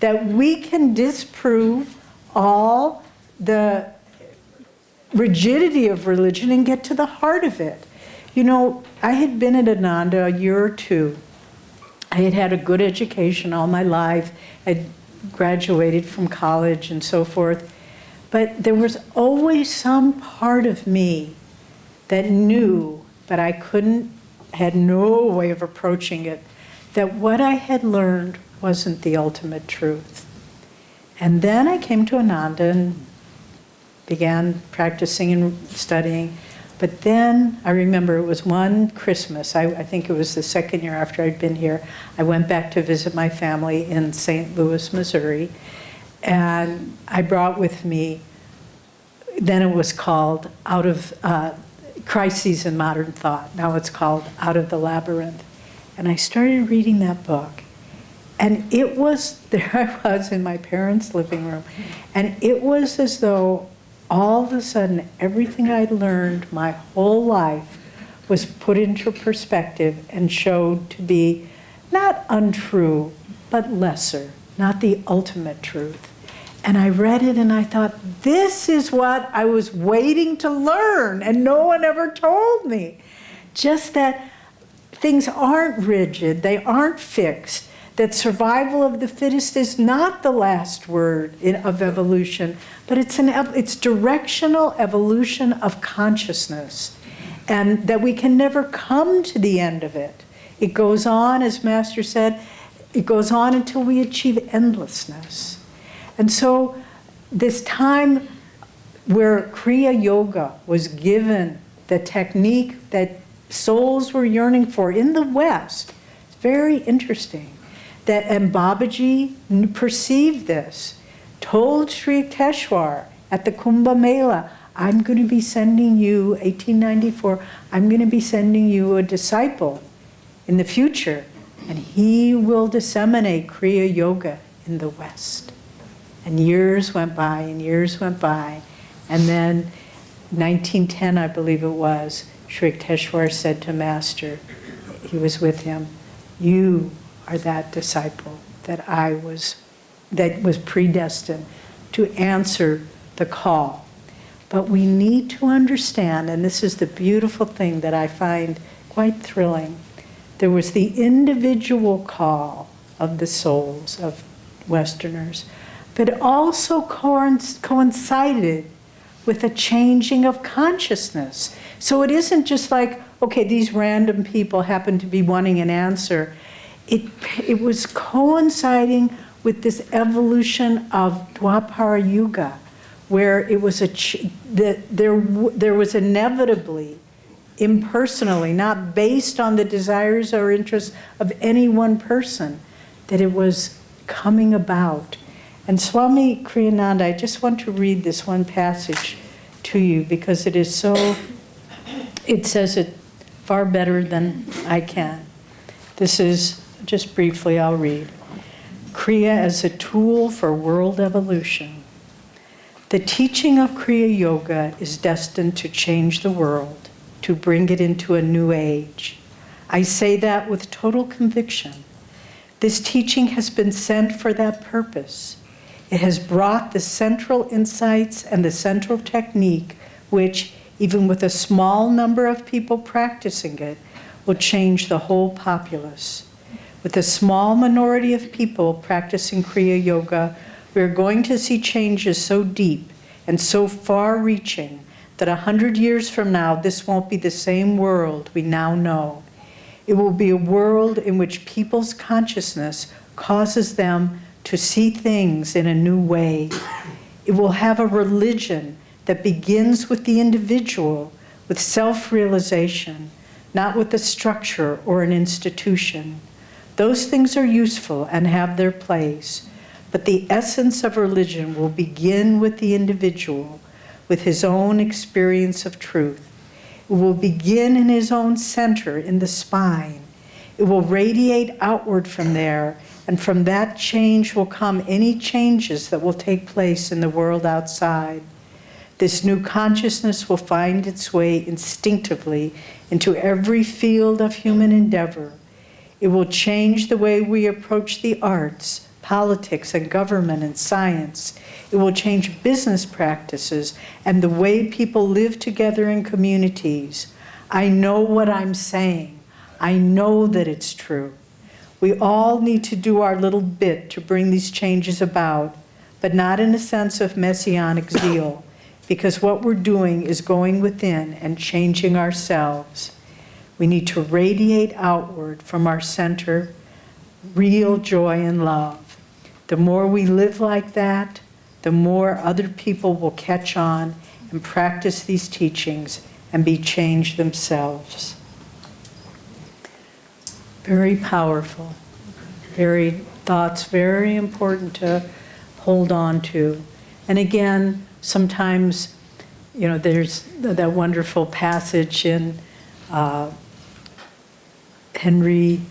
that we can disprove all the rigidity of religion and get to the heart of it. I had been at Ananda a year or two. I had had a good education all my life. I'd graduated from college and so forth. But there was always some part of me that knew, but I had no way of approaching it, that what I had learned wasn't the ultimate truth. And then I came to Ananda and began practicing and studying. But then I remember it was one Christmas, I think it was the second year after I'd been here, I went back to visit my family in St. Louis, Missouri, and I brought with me, then it was called Out of Crises in Modern Thought. Now it's called Out of the Labyrinth. And I started reading that book. And there I was in my parents' living room. And it was as though all of a sudden everything I'd learned my whole life was put into perspective and showed to be not untrue, but lesser, not the ultimate truth. And I read it and I thought, this is what I was waiting to learn, and no one ever told me. Just that things aren't rigid, they aren't fixed, that survival of the fittest is not the last word of evolution, but it's directional evolution of consciousness, and that we can never come to the end of it. It goes on, as Master said, it goes on until we achieve endlessness. And so this time where Kriya Yoga was given the technique that souls were yearning for in the West, it's very interesting. And Babaji perceived this, told Sri Yukteswar at the Kumbh Mela, I'm going to be sending you, 1894, I'm going to be sending you a disciple in the future, and he will disseminate Kriya Yoga in the West. And years went by and years went by, and then 1910, I believe it was, Sri Yukteswar said to Master, he was with him, you are that disciple that was predestined to answer the call. But we need to understand, and this is the beautiful thing that I find quite thrilling, there was the individual call of the souls of Westerners, but it also coincided with a changing of consciousness. So it isn't just like, okay, these random people happen to be wanting an answer. It was coinciding with this evolution of Dwapara Yuga, where it was there was inevitably, impersonally, not based on the desires or interests of any one person, that it was coming about. And Swami Kriyananda, I just want to read this one passage to you because it says it far better than I can. This is, just briefly, I'll read. Kriya as a tool for world evolution. The teaching of Kriya Yoga is destined to change the world, to bring it into a new age. I say that with total conviction. This teaching has been sent for that purpose. It has brought the central insights and the central technique, which, even with a small number of people practicing it, will change the whole populace. With a small minority of people practicing Kriya Yoga, we are going to see changes so deep and so far-reaching that 100 years from now, this won't be the same world we now know. It will be a world in which people's consciousness causes them to see things in a new way. It will have a religion that begins with the individual, with self-realization, not with a structure or an institution. Those things are useful and have their place, but the essence of religion will begin with the individual, with his own experience of truth. It will begin in his own center, in the spine. It will radiate outward from there, and from that change will come any changes that will take place in the world outside. This new consciousness will find its way instinctively into every field of human endeavor. It will change the way we approach the arts, politics, and government and science. It will change business practices and the way people live together in communities. I know what I'm saying. I know that it's true. We all need to do our little bit to bring these changes about, but not in a sense of messianic zeal, because what we're doing is going within and changing ourselves. We need to radiate outward from our center real joy and love. The more we live like that, the more other people will catch on and practice these teachings and be changed themselves. Very powerful, thoughts very important to hold on to. And again, sometimes, there's that wonderful passage in Henry II,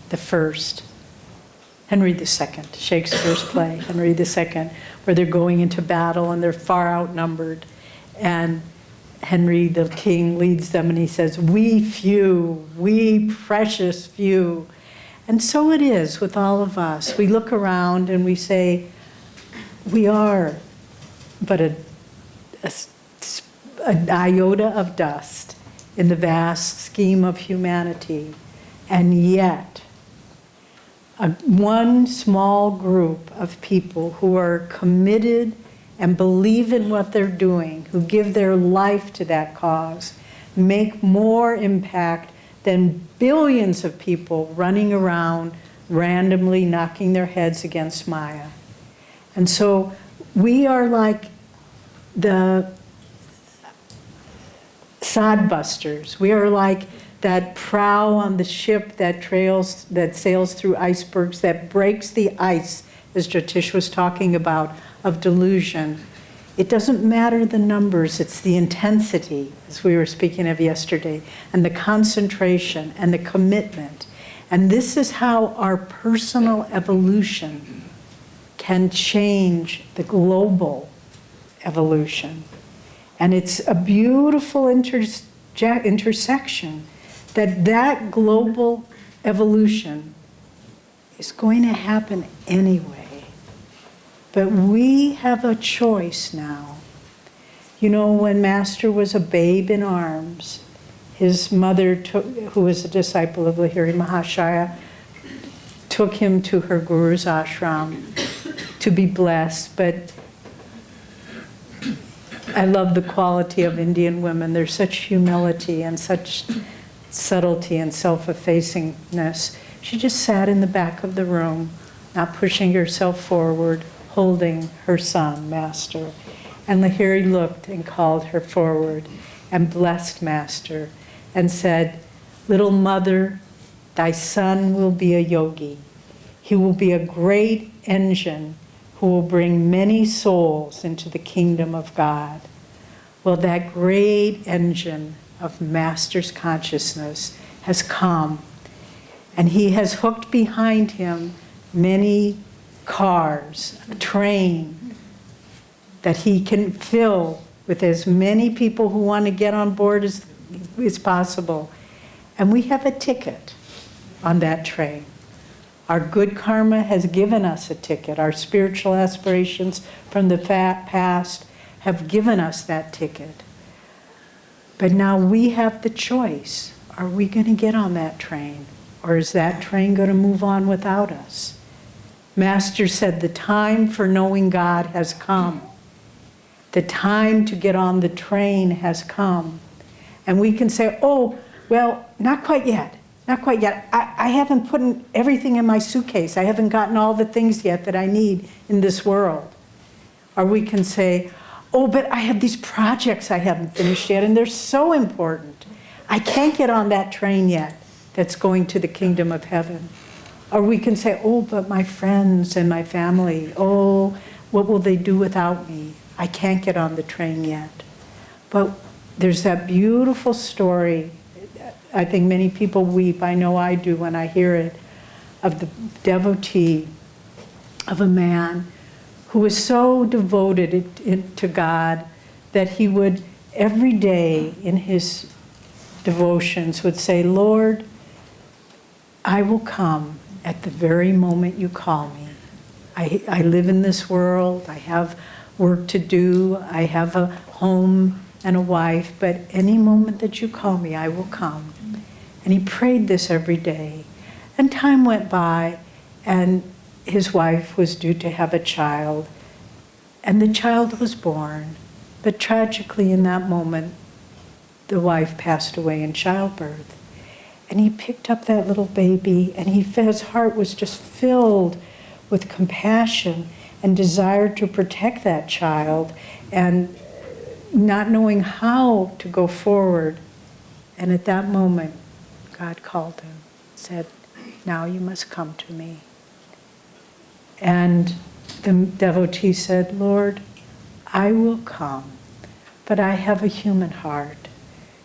Shakespeare's play, Henry II, where they're going into battle and they're far outnumbered. And Henry, the king, leads them and he says, "We few, we precious few." And so it is with all of us. We look around and we say, we are but an iota of dust in the vast scheme of humanity. And yet, one small group of people who are committed and believe in what they're doing, who give their life to that cause, make more impact than billions of people running around randomly knocking their heads against Maya. And so we are like the sodbusters. We are like that prow on the ship that sails through icebergs, that breaks the ice, as Jyotish was talking about, of delusion. It doesn't matter the numbers, it's the intensity, as we were speaking of yesterday, and the concentration and the commitment. And this is how our personal evolution can change the global evolution. And it's a beautiful intersection that global evolution is going to happen anyway. But we have a choice now. When Master was a babe in arms, his mother, who was a disciple of Lahiri Mahashaya, took him to her guru's ashram to be blessed. But I love the quality of Indian women. There's such humility and such subtlety and self-effacingness. She just sat in the back of the room, not pushing herself forward, holding her son, Master. And Lahiri looked and called her forward and blessed Master and said, "Little mother, thy son will be a yogi. He will be a great engine who will bring many souls into the kingdom of God." Well, that great engine of Master's consciousness has come, and he has hooked behind him many cars, a train that he can fill with as many people who want to get on board as is possible. And we have a ticket on that train. Our good karma has given us a ticket. Our spiritual aspirations from the past have given us that ticket. But now we have the choice. Are we going to get on that train? Or is that train going to move on without us? Master said the time for knowing God has come. The time to get on the train has come. And we can say, oh, well, not quite yet. Not quite yet. I haven't put everything in my suitcase. I haven't gotten all the things yet that I need in this world. Or we can say, oh, but I have these projects I haven't finished yet, and they're so important. I can't get on that train yet that's going to the kingdom of heaven. Or we can say, oh, but my friends and my family, oh, what will they do without me? I can't get on the train yet. But there's that beautiful story. I think many people weep, I know I do when I hear it, of the devotee of a man who was so devoted to God that he would every day in his devotions would say, Lord, I will come at the very moment you call me. I live in this world, I have work to do, I have a home and a wife, but any moment that you call me, I will come. And he prayed this every day. And time went by, and his wife was due to have a child. And the child was born. But tragically, in that moment, the wife passed away in childbirth. And he picked up that little baby, and his heart was just filled with compassion and desire to protect that child, and not knowing how to go forward. And at that moment, God called him, said, now you must come to me. And the devotee said, Lord, I will come, but I have a human heart.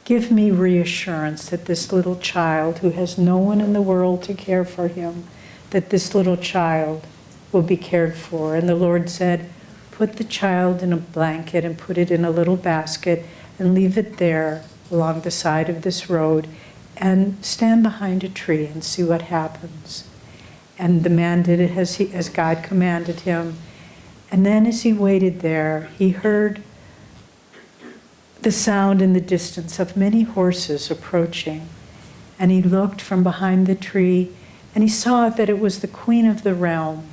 Give me reassurance that this little child who has no one in the world to care for him, that this little child will be cared for. And the Lord said, put the child in a blanket and put it in a little basket and leave it there along the side of this road and stand behind a tree and see what happens. And the man did it as God commanded him. And then as he waited there, he heard the sound in the distance of many horses approaching. And he looked from behind the tree, and he saw that it was the queen of the realm.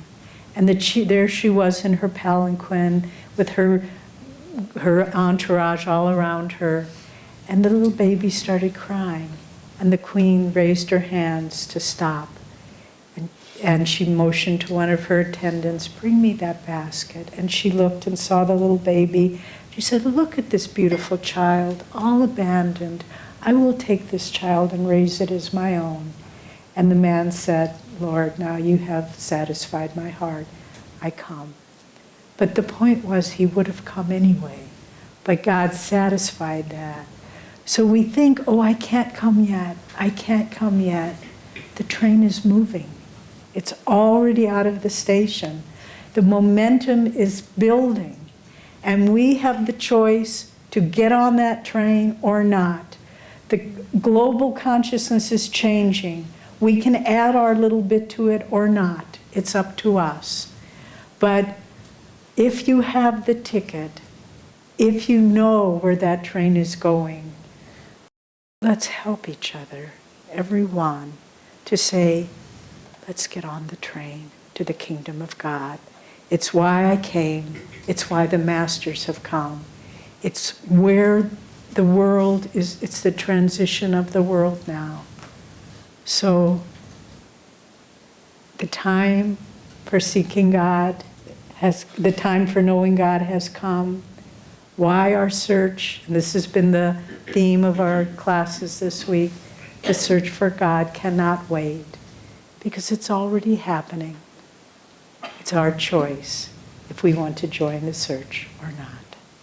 And that there she was in her palanquin with her entourage all around her. And the little baby started crying. And the queen raised her hands to stop. And she motioned to one of her attendants, bring me that basket. And she looked and saw the little baby. She said, look at this beautiful child, all abandoned. I will take this child and raise it as my own. And the man said, Lord, now you have satisfied my heart. I come. But the point was he would have come anyway. But God satisfied that. So we think, oh, I can't come yet. I can't come yet. The train is moving. It's already out of the station. The momentum is building. And we have the choice to get on that train or not. The global consciousness is changing. We can add our little bit to it or not. It's up to us. But if you have the ticket, if you know where that train is going, let's help each other, everyone, to say, let's get on the train to the kingdom of God. It's why I came. It's why the masters have come. It's where the world is, it's the transition of the world now. So the time for seeking God the time for knowing God has come. Why our search, and this has been the theme of our classes this week, the search for God cannot wait, because it's already happening. It's our choice if we want to join the search or not.